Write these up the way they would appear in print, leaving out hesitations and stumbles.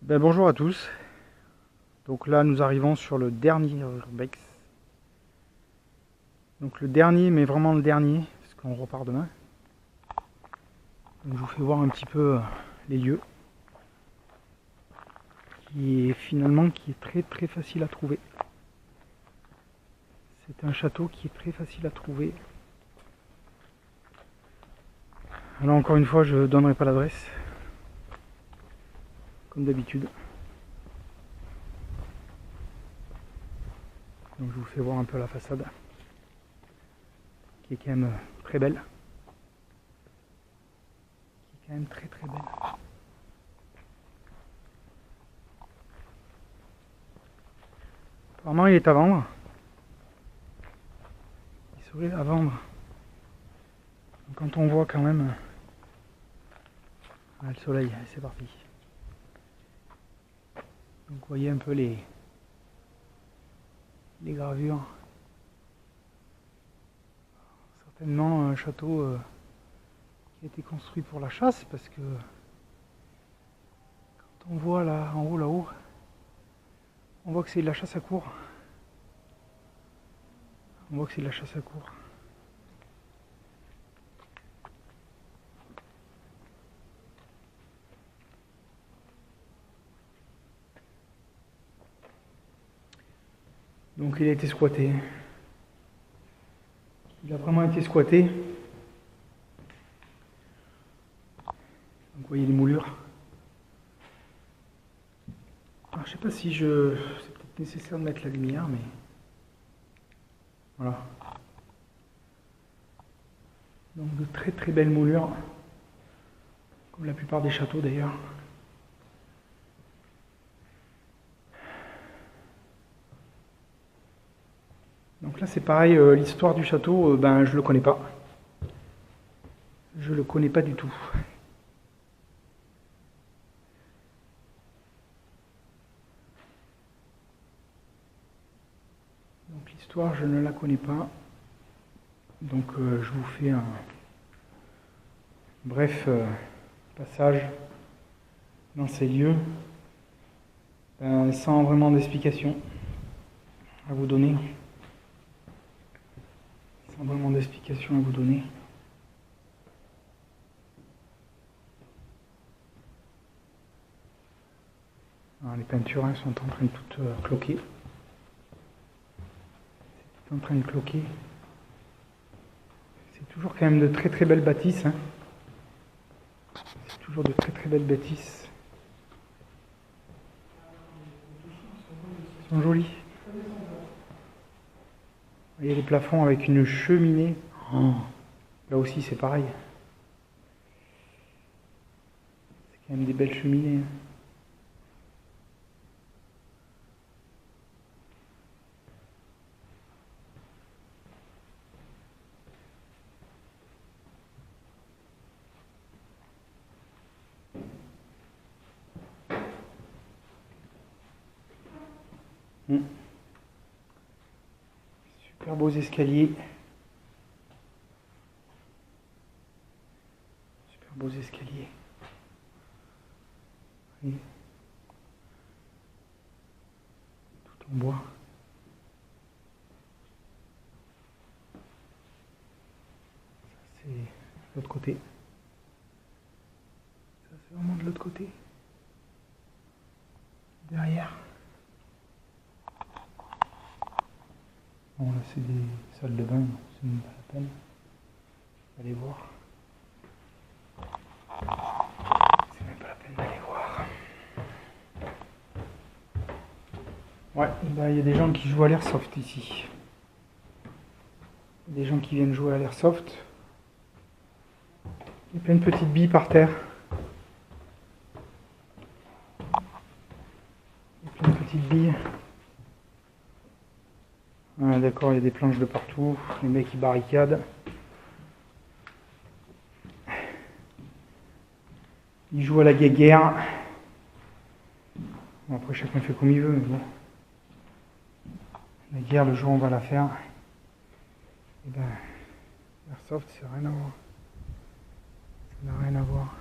Bonjour à tous. Donc là nous arrivons sur le dernier Urbex. Donc le dernier, mais vraiment le dernier, parce qu'on repart demain. Donc je vous fais voir un petit peu les lieux. Qui est très très facile à trouver. C'est un château qui est très facile à trouver. Alors encore une fois je ne donnerai pas l'adresse. Comme d'habitude. Donc je vous fais voir un peu la façade. Qui est quand même très belle. Qui est quand même très très belle. Apparemment il est à vendre. Il serait à vendre. Donc, quand on voit quand même le soleil, c'est parti. Donc vous voyez un peu les gravures. Certainement un château qui a été construit pour la chasse, parce que quand on voit là en haut, là-haut, on voit que c'est de la chasse à courre. On voit que c'est de la chasse à courre. Donc il a été squatté. Il a vraiment été squatté. Donc vous voyez les moulures. Alors, je sais pas si c'est peut-être nécessaire de mettre la lumière, mais voilà. Donc de très très belles moulures, comme la plupart des châteaux d'ailleurs. Donc là c'est pareil, l'histoire du château, je le connais pas. Je le connais pas du tout. Donc l'histoire je ne la connais pas. Donc je vous fais un bref passage dans ces lieux, sans vraiment d'explication à vous donner. Sans vraiment d'explication à vous donner. Alors, les peintures sont en train de toutes cloquer. C'est en train de cloquer. C'est toujours quand même de très très belles bâtisses. Hein. C'est toujours de très très belles bâtisses. Elles sont jolies. Il y a des plafonds avec une cheminée. Oh. Là aussi c'est pareil. C'est quand même des belles cheminées. Super beaux escaliers. Super beaux escaliers. Oui. Tout en bois. Ça c'est de l'autre côté. Ça c'est vraiment de l'autre côté. Derrière. Bon là c'est des salles de bain, c'est même pas la peine. Allez voir. C'est même pas la peine d'aller voir. Ouais, il y a des gens qui jouent à l'airsoft ici. Des gens qui viennent jouer à l'airsoft. Il y a plein de petites billes par terre. Il y a plein de petites billes. Ah, d'accord, il y a des planches de partout. Les mecs ils barricadent. Ils jouent à la guéguerre. Bon, après chacun fait comme il veut, mais bon. La guerre, le jour où on va la faire, et l'airsoft, c'est rien à voir. Ça n'a rien à voir.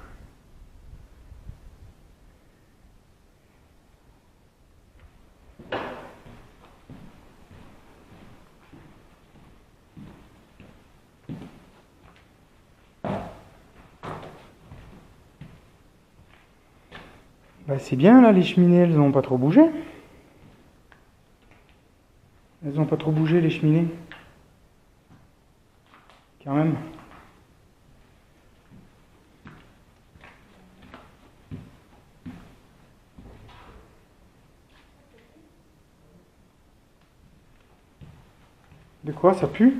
Bah, c'est bien là, les cheminées, elles n'ont pas trop bougé. Elles n'ont pas trop bougé, les cheminées. Quand même. De quoi ça pue?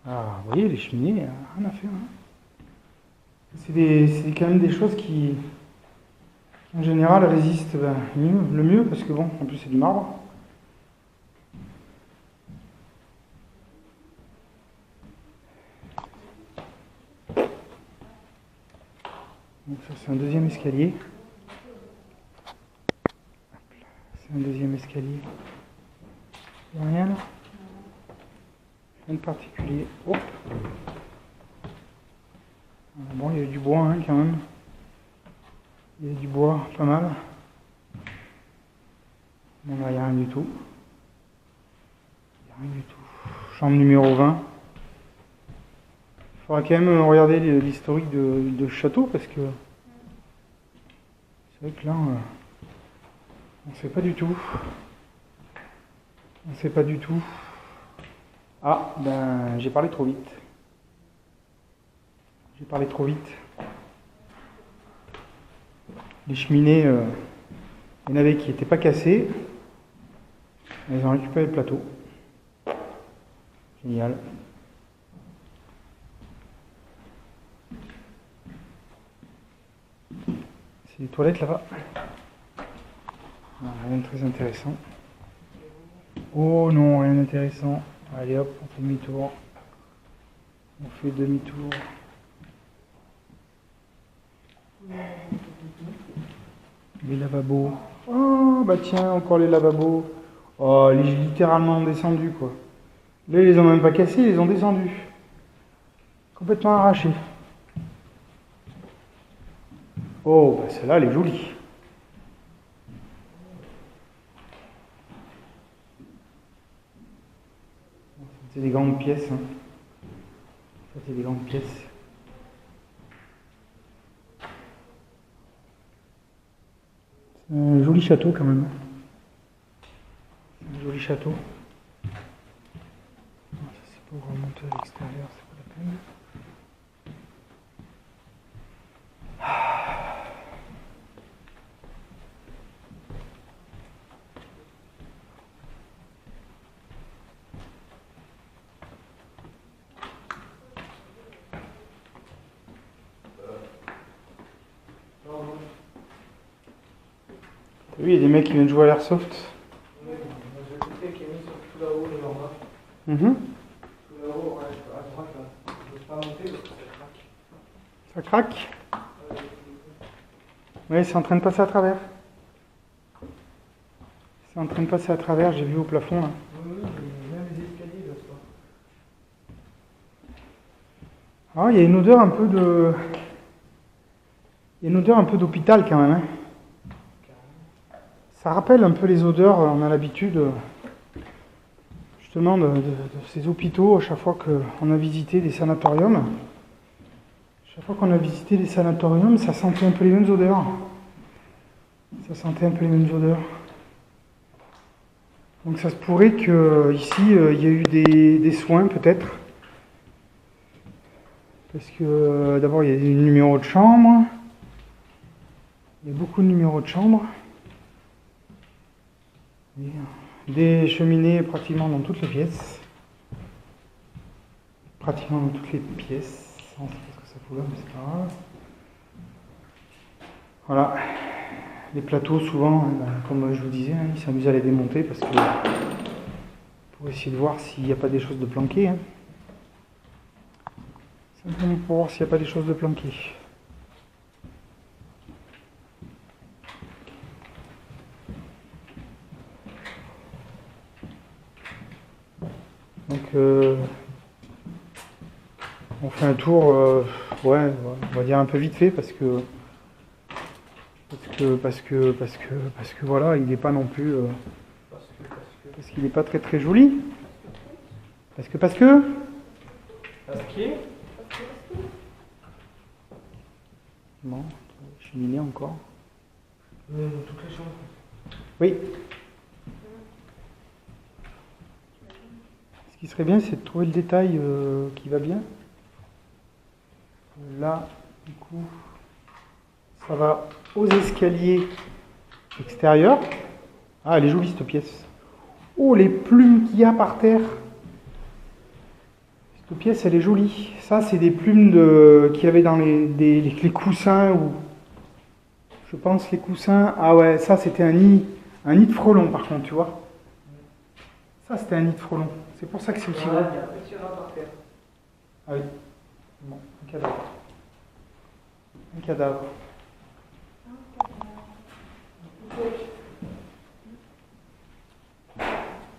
Ah, vous voyez, les cheminées, rien à faire. Hein. C'est quand même des choses qui, en général, résistent le mieux, parce que bon, en plus c'est du marbre. Donc ça c'est un deuxième escalier. C'est un deuxième escalier. Il n'y a rien là? Rien de particulier. Hop. Bon, il y a du bois hein, quand même. Il y a du bois, pas mal. Bon là, il n'y a rien du tout. Il n'y a rien du tout. Chambre numéro 20. Il faudra quand même regarder l'historique de château parce que c'est vrai que là, on ne sait pas du tout. On ne sait pas du tout. Ah, ben j'ai parlé trop vite. J'ai parlé trop vite. Les cheminées, il y en avait qui n'étaient pas cassées. Ils ont récupéré le plateau. Génial. C'est les toilettes là-bas. Rien de très intéressant. Oh non, rien d'intéressant. Allez hop, on fait demi-tour. On fait demi-tour. Les lavabos. Oh bah tiens, encore les lavabos. Oh, ils sont littéralement descendus quoi. Là, ils les ont même pas cassés, ils les ont descendus. Complètement arrachés. Oh, bah celle-là, elle est jolie. C'est des grandes pièces. Hein. Ça, c'est des grandes pièces. C'est un joli château quand même. Un joli château. Ça, c'est pour remonter à l'extérieur, c'est pas la peine. T'as vu, il y a des mecs qui viennent jouer à l'airsoft. Ça craque? Oui, c'est en train de passer à travers. C'est en train de passer à travers, j'ai vu au plafond là. Ah, il y a une odeur un peu de... Il y a une odeur un peu d'hôpital quand même. Hein. Ça rappelle un peu les odeurs, on a l'habitude justement de ces hôpitaux à chaque fois qu'on a visité des sanatoriums. Chaque fois qu'on a visité des sanatoriums, ça sentait un peu les mêmes odeurs. Ça sentait un peu les mêmes odeurs. Donc ça se pourrait qu'ici, il y a eu des soins peut-être. Parce que d'abord, il y a des numéros de chambre. Il y a beaucoup de numéros de chambre. Des cheminées pratiquement dans toutes les pièces. Pratiquement dans toutes les pièces. On sait pas ce que ça fout là, mais c'est pas grave. Voilà. Les plateaux, souvent, comme je vous disais, hein, ils s'amusent à les démonter parce que pour essayer de voir s'il n'y a pas des choses de planquées. Hein. Simplement pour voir s'il n'y a pas des choses de planquées. Donc, on fait un tour, ouais, on va dire un peu vite fait parce que voilà, il n'est pas non plus, parce qu'il n'est pas très très joli. Parce que. Bon, cheminée encore. Dans toutes les chambres. Oui. Ce qui serait bien, c'est de trouver le détail qui va bien. Là, du coup, ça va aux escaliers extérieurs. Ah, elle est jolie cette pièce. Oh, les plumes qu'il y a par terre. Cette pièce, elle est jolie. Ça, c'est des plumes qu'il y avait dans les coussins. Ou, je pense les coussins. Ah ouais, ça, c'était un nid de frelons, par contre, tu vois. Ça, c'était un nid de frelons. C'est pour ça que c'est aussi gros. Ah oui. Bon, un cadavre. Un cadavre.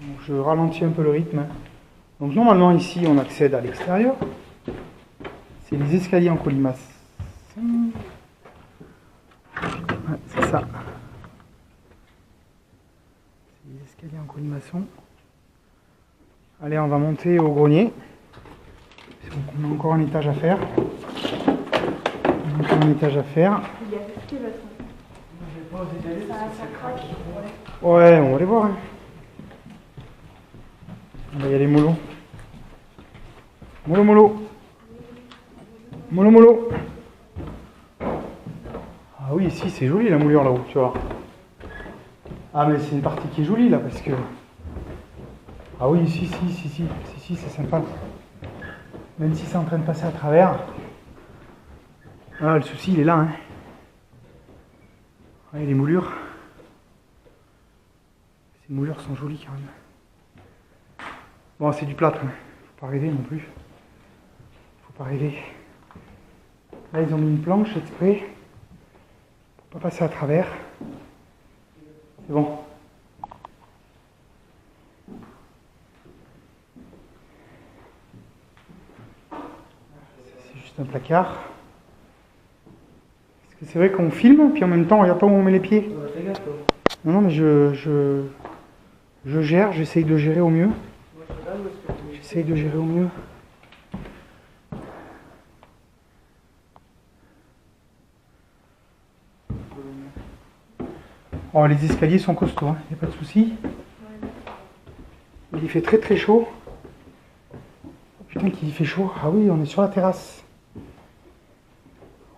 Donc, je ralentis un peu le rythme. Donc normalement ici on accède à l'extérieur. C'est les escaliers en colimaçon. Ouais, c'est ça. C'est les escaliers en colimaçon. Allez, on va monter au grenier. Donc, on a encore un étage à faire. Encore un étage à faire. Il y a tout qui va ça craque. Ouais, on va les voir. Hein. Il y a les molos. Molo molo. Molo molo. Ah oui, ici c'est joli la moulure là-haut, tu vois. Ah mais c'est une partie qui est jolie là parce que... Ah oui, si, c'est sympa. Même si c'est en train de passer à travers. Ah, le souci il est là, hein. Ouais, les moulures. Ces moulures sont jolies quand même. Bon, c'est du plâtre, hein. Faut pas rêver non plus. Faut pas rêver. Là, ils ont mis une planche exprès pour pas passer à travers. C'est bon. C'est juste un placard. Parce que c'est vrai qu'on filme, puis en même temps, on regarde pas où on met les pieds. Non, non, mais je gère, j'essaye de gérer au mieux. J'essaye de gérer au mieux. Oh, les escaliers sont costauds, hein. Y a pas de souci. Il fait très très chaud. Oh, putain qu'il fait chaud. Ah oui, on est sur la terrasse.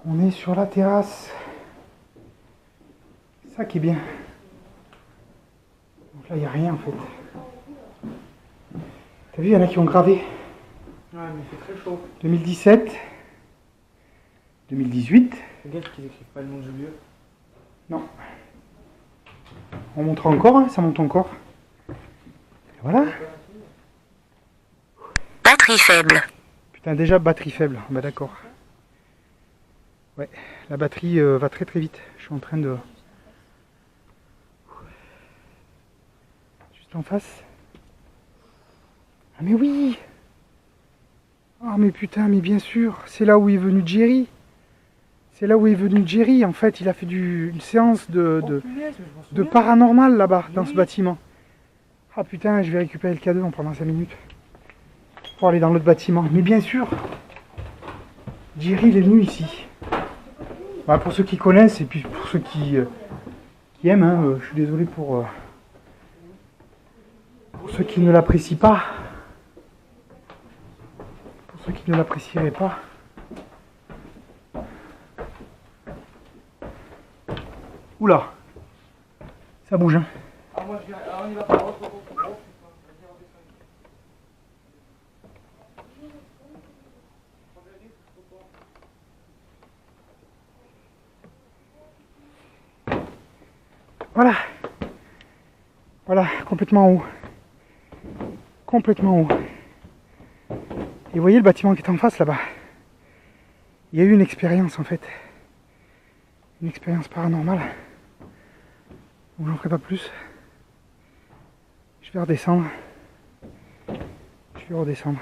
On est sur la terrasse. Ça qui est bien. Donc là, il n'y a rien en fait. T'as vu, il y en a qui ont gravé. Ouais, mais il fait très chaud. 2017. 2018. Regarde qu'ils écrivent pas le nom du lieu. Non. On montre encore, hein, ça monte encore. Et voilà. Batterie faible. Putain, déjà batterie faible. Bah d'accord. Ouais, la batterie va très très vite. Je suis en train de... Juste en face. Ah mais oui. Ah mais putain, mais bien sûr. C'est là où est venu Jerry. C'est là où est venu Jerry. En fait, il a fait une séance de paranormal là-bas, dans ce bâtiment. Ah putain, je vais récupérer le K2 en pendant 5 minutes. Pour aller dans l'autre bâtiment. Mais bien sûr. Jerry, il est venu ici. Bah, pour ceux qui connaissent et puis pour ceux qui aiment, hein, je suis désolé pour ceux qui ne l'apprécient pas. Pour ceux qui ne l'apprécieraient pas. Oula, ça bouge, hein. Ah, moi je viens. Ah, on y va pas. Voilà. Voilà, complètement en haut. Complètement en haut. Et vous voyez le bâtiment qui est en face là-bas. Il y a eu une expérience en fait. Une expérience paranormale. Donc j'en ferai pas plus. Je vais redescendre. Je vais redescendre.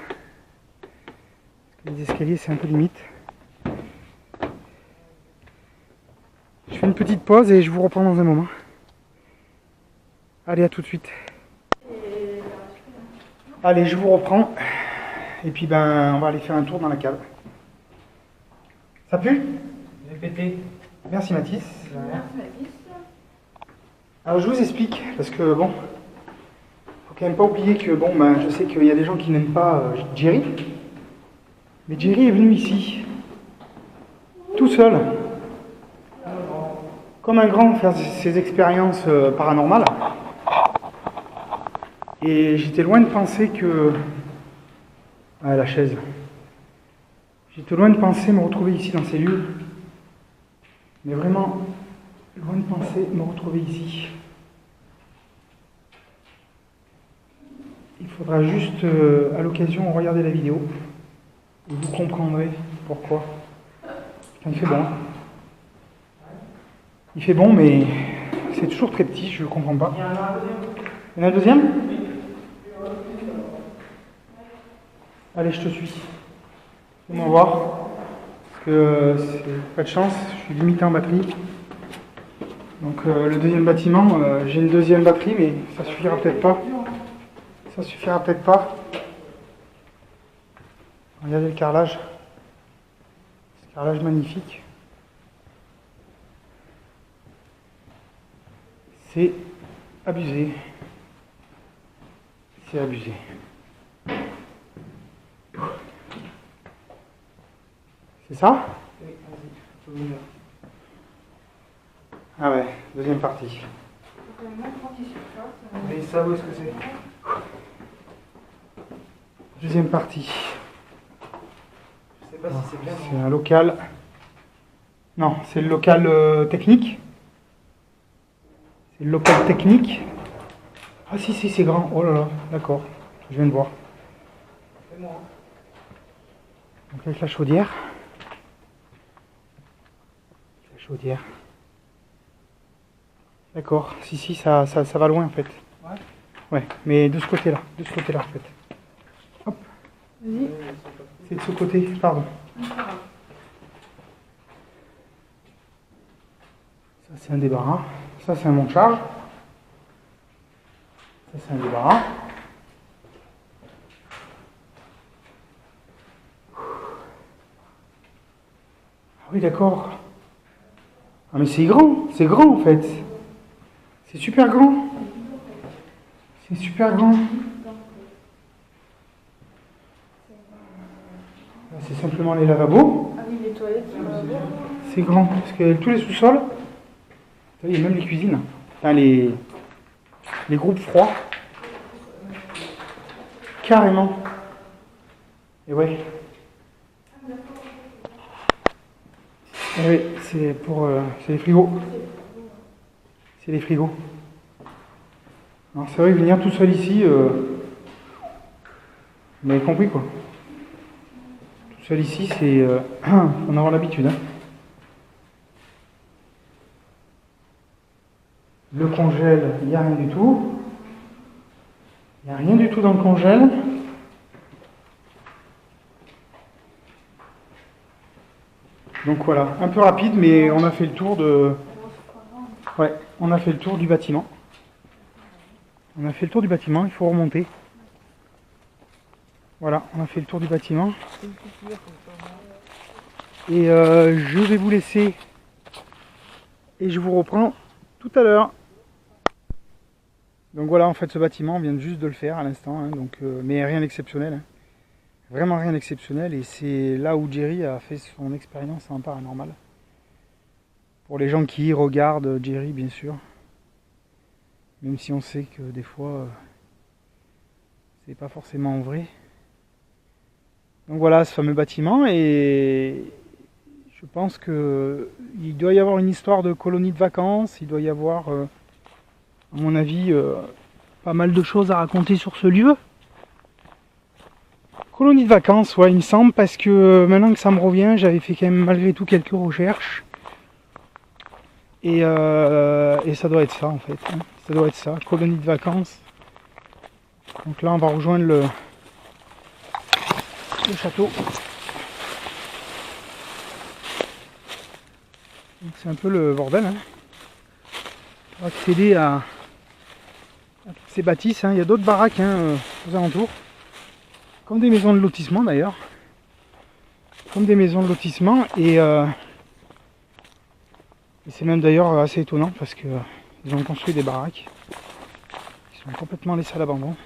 Parce que les escaliers c'est un peu limite. Je fais une petite pause et je vous reprends dans un moment. Allez, à tout de suite. Allez, je vous reprends. Et puis ben, on va aller faire un tour dans la cave. Ça pue ? fait péter. Merci Mathis. Voilà. Alors je vous explique, parce que bon, faut quand même pas oublier que bon, ben, je sais qu'il y a des gens qui n'aiment pas Jerry, mais Jerry est venu ici, tout seul, comme un grand, faire ses expériences paranormales. Et j'étais loin de penser que... Ah, la chaise. J'étais loin de penser me retrouver ici dans ces lieux. Mais vraiment, loin de penser me retrouver ici. Il faudra juste, à l'occasion, regarder la vidéo. Et vous comprendrez pourquoi. Putain, il fait bon. Il fait bon, mais c'est toujours très petit, je ne comprends pas. Il y en a un deuxième ? Allez, je te suis. Fais-moi voir. Parce que c'est pas de chance, je suis limité en batterie. Donc le deuxième bâtiment, j'ai une deuxième batterie, mais ça suffira peut-être pas. Ça suffira peut-être pas. Regardez le carrelage. Ce carrelage magnifique. C'est abusé. C'est abusé. C'est ça? Oui, vas-y, je peux venir. Ah ouais, deuxième partie. Mais ça, où est-ce que c'est? Deuxième partie. Je sais pas si c'est bien. C'est un local. Non, c'est le local technique. C'est le local technique. Ah si, si, c'est grand. Oh là là, d'accord. Je viens de voir. C'est moi. Donc avec la chaudière. La chaudière. D'accord. Si, si, ça va loin en fait. Ouais. Ouais, mais de ce côté-là. De ce côté-là en fait. Hop. Vas-y. C'est de ce côté, pardon. Ça c'est un débarras. Ça c'est un monte-charge. Ça c'est un débarras. Ah oui d'accord. Ah mais c'est grand en fait. C'est super grand. C'est super grand. Là, c'est simplement les lavabos. Ah oui, les toilettes, ça va bien. C'est grand, parce que tous les sous-sols, vous voyez, même les cuisines, enfin, les groupes froids, carrément. Et ouais. Et oui, c'est pour, c'est les frigos. C'est les frigos. Alors c'est vrai que venir tout seul ici, vous avez compris quoi. Tout seul ici, c'est, faut en avoir l'habitude. Hein. Le congèle, il n'y a rien du tout. Il n'y a rien du tout dans le congèle. Donc voilà, un peu rapide, mais on a fait le tour de... Ouais, on a fait le tour du bâtiment. On a fait le tour du bâtiment, il faut remonter. Voilà, on a fait le tour du bâtiment. Et je vais vous laisser. Et je vous reprends tout à l'heure. Donc voilà, en fait, ce bâtiment, on vient juste de le faire à l'instant. Hein, donc, mais rien d'exceptionnel. Hein. Vraiment rien d'exceptionnel. Et c'est là où Jerry a fait son expérience en paranormal. Pour les gens qui regardent Jerry, bien sûr. Même si on sait que des fois, c'est pas forcément vrai. Donc voilà, ce fameux bâtiment. Et je pense qu'il doit y avoir une histoire de colonie de vacances. Il doit y avoir, à mon avis, pas mal de choses à raconter sur ce lieu. Colonie de vacances, ouais, il me semble, parce que maintenant que ça me revient, j'avais fait quand même malgré tout quelques recherches. Et ça doit être ça en fait. Hein. Ça doit être ça, colonie de vacances. Donc là, on va rejoindre le château. C'est un peu le bordel. Hein. On va accéder à toutes ces bâtisses. Hein. Il y a d'autres baraques hein, aux alentours. Comme des maisons de lotissement d'ailleurs. Comme des maisons de lotissement. Et Et c'est même d'ailleurs assez étonnant parce que ils ont construit des baraques qui sont complètement laissées à l'abandon.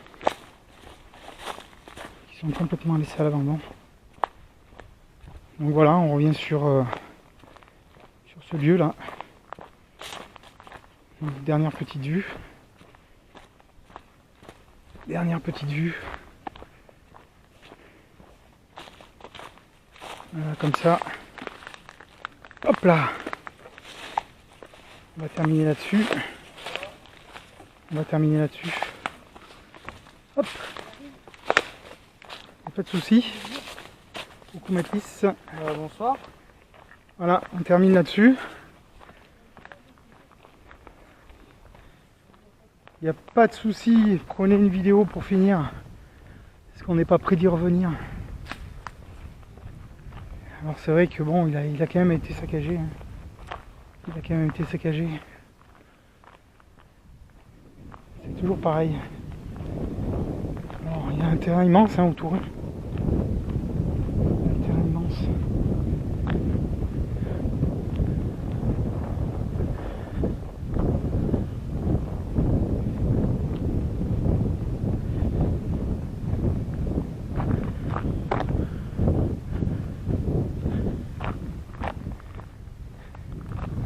Donc voilà, on revient sur ce lieu là. Donc, dernière petite vue. Voilà, comme ça. Hop là. On va terminer là-dessus. Hop. Pas de soucis. Coucou Mathis. Bonsoir. Voilà, on termine là-dessus. Il n'y a pas de souci, prenez une vidéo pour finir. Parce qu'on n'est pas prêt d'y revenir. Alors c'est vrai que bon, il a quand même été saccagé. C'est toujours pareil. Alors il y a un terrain immense autour. Un terrain immense.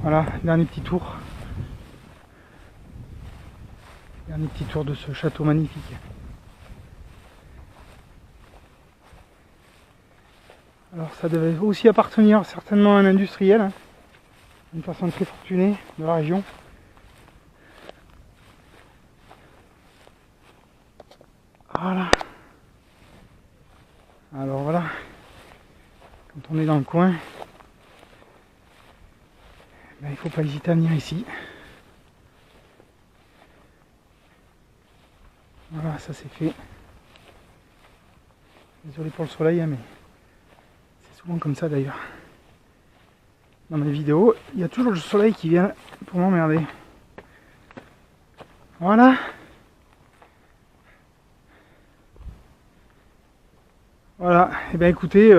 Voilà, dernier petit tour de ce château magnifique. Alors ça devait aussi appartenir certainement à un industriel, hein, une personne très fortunée de la région. Voilà. Alors voilà, quand on est dans le coin, ben, il ne faut pas hésiter à venir ici. Voilà, ça c'est fait. Désolé pour le soleil, hein, mais c'est souvent comme ça d'ailleurs. Dans mes vidéos, il y a toujours le soleil qui vient pour m'emmerder. Voilà. Voilà, et bien écoutez,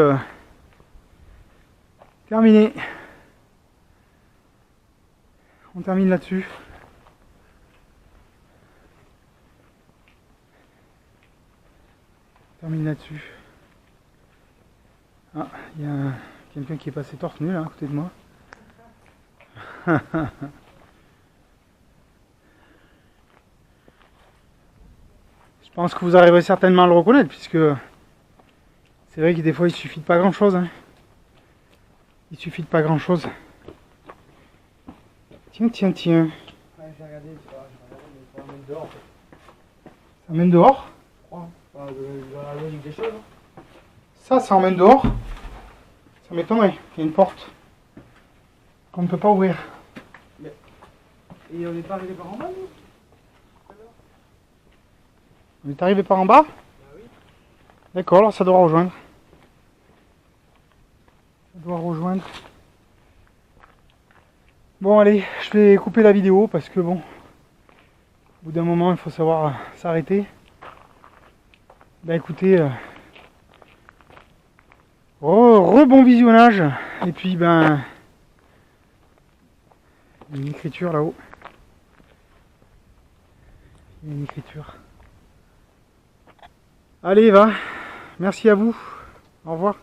terminé. On termine là-dessus. Ah, il y a quelqu'un qui est passé torse nu là à côté de moi. Je pense que vous arriverez certainement à le reconnaître puisque c'est vrai que des fois il suffit de pas grand chose. Hein. Tiens. Ouais, j'ai regardé, mais ça emmène dehors en fait. Ça emmène dehors? Je crois. Enfin, dans la logique des choses. Hein. Ça emmène dehors? Ça m'étonnerait. Il y a une porte qu'on ne peut pas ouvrir. Et on n'est pas arrivé par en bas, nous? On est arrivé par en bas? Bah oui. D'accord, alors ça doit rejoindre. Bon allez, je vais couper la vidéo parce que bon, au bout d'un moment il faut savoir s'arrêter. Ben écoutez, bon visionnage. Et puis ben, il y a une écriture là-haut. Allez, va. Merci à vous. Au revoir.